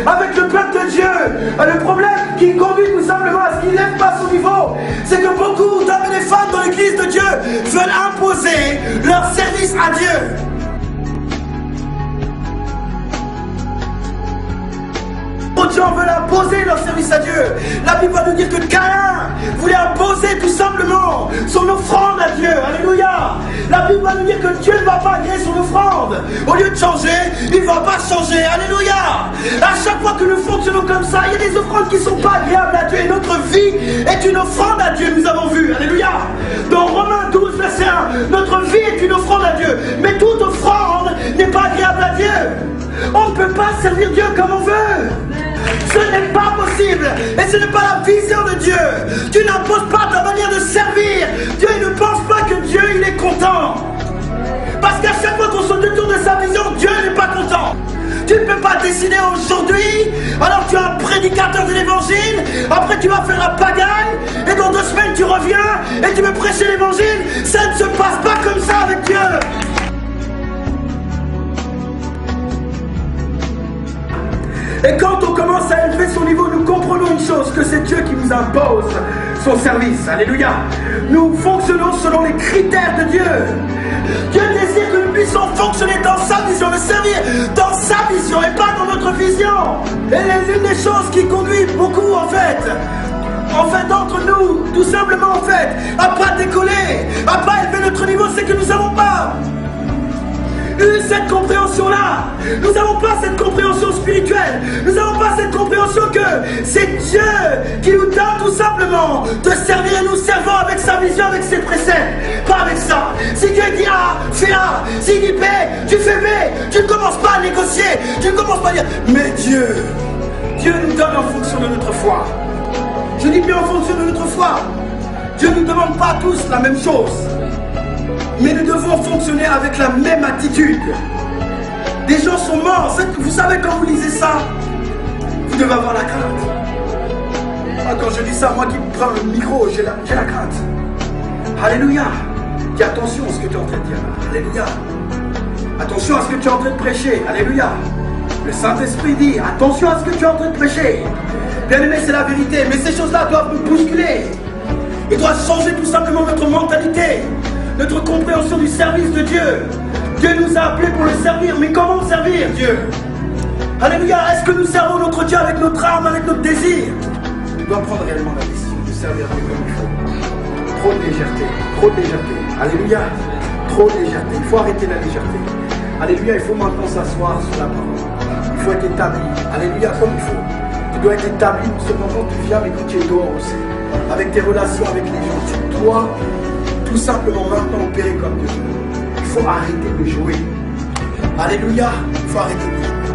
avec le peuple de Dieu. Le problème qui conduit tout simplement à ce qu'il n'élève pas son niveau, c'est que beaucoup d'hommes et de femmes dans l'église de Dieu veulent imposer leur service à Dieu. Beaucoup de gens veulent imposer leur service à Dieu. La Bible va nous dire que Caïn voulait imposer tout simplement son offrande à Dieu. Alléluia. La Bible va nous dire que Dieu ne va pas agréer son offrande. Au lieu de changer, il ne va pas changer. Alléluia. À chaque fois que nous fonctionnons comme ça, il y a des offrandes qui ne sont pas agréables à Dieu. Et notre vie est une offrande à Dieu, nous avons vu. Alléluia. Dans Romains 12, verset 1, notre vie est une offrande à Dieu. Mais toute offrande n'est pas agréable à Dieu. On ne peut pas servir Dieu comme on veut. Ce n'est pas possible. Et ce n'est pas la vision de Dieu. Tu n'imposes pas ta manière de servir. Dieu il ne pense pas que Dieu il est content. Parce qu'à chaque fois qu'on se détourne de sa vision, Dieu n'est pas content. Tu ne peux pas décider aujourd'hui, alors tu es un prédicateur de l'évangile, après tu vas faire la pagaille, et dans 2 semaines tu reviens, et tu veux prêcher l'évangile. Ça ne se passe pas comme ça avec Dieu. Et quand on commence à élever son niveau, nous comprenons une chose, que c'est Dieu qui nous impose son service. Alléluia. Nous fonctionnons selon les critères de Dieu. Dieu désire que nous puissions fonctionner dans sa vision, le servir dans sa vision et pas dans notre vision. Et l'une des choses qui conduit beaucoup en fait d'entre nous, tout simplement à pas décoller, à pas élever notre niveau, c'est que nous n'avons pas eu cette compréhension-là. Nous n'avons pas cette compréhension spirituelle. Nous n'avons pas cette compréhension que c'est Dieu qui nous donne tout simplement de servir et nous servons avec sa vision, avec ses préceptes. Pas avec ça. Si Dieu dit A, fais A. S'il dit B, tu fais B. Tu ne commences pas à négocier. Tu ne commences pas à dire, mais Dieu nous donne en fonction de notre foi. Je dis bien en fonction de notre foi. Dieu ne nous demande pas tous la même chose. Mais nous devons fonctionner avec la même attitude. Des gens sont morts. Vous savez, quand vous lisez ça, vous devez avoir la crainte. Quand je dis ça, moi qui prends le micro, j'ai la crainte. Alléluia. Dis attention à ce que tu es en train de dire. Alléluia. Attention à ce que tu es en train de prêcher. Alléluia. Le Saint-Esprit dit, attention à ce que tu es en train de prêcher. Bien aimé, c'est la vérité. Mais ces choses-là doivent nous bousculer. Ils doivent changer tout simplement notre mentalité. Notre compréhension du service de Dieu. Dieu nous a appelés pour le servir, mais comment servir Dieu? Alléluia, est-ce que nous servons notre Dieu avec notre âme, avec notre désir? On doit prendre réellement la décision de servir Dieu comme il faut. Trop de légèreté, trop de légèreté. Alléluia, trop de légèreté. Il faut arrêter la légèreté. Alléluia, il faut maintenant s'asseoir sur la parole. Il faut être établi. Alléluia, comme il faut. Tu dois être établi non seulement quand tu viens, mais quand tu es dehors aussi. Avec tes relations avec les gens, tu dois tout simplement maintenant opérer comme Dieu. Il faut arrêter de jouer. Alléluia, il faut arrêter de jouer.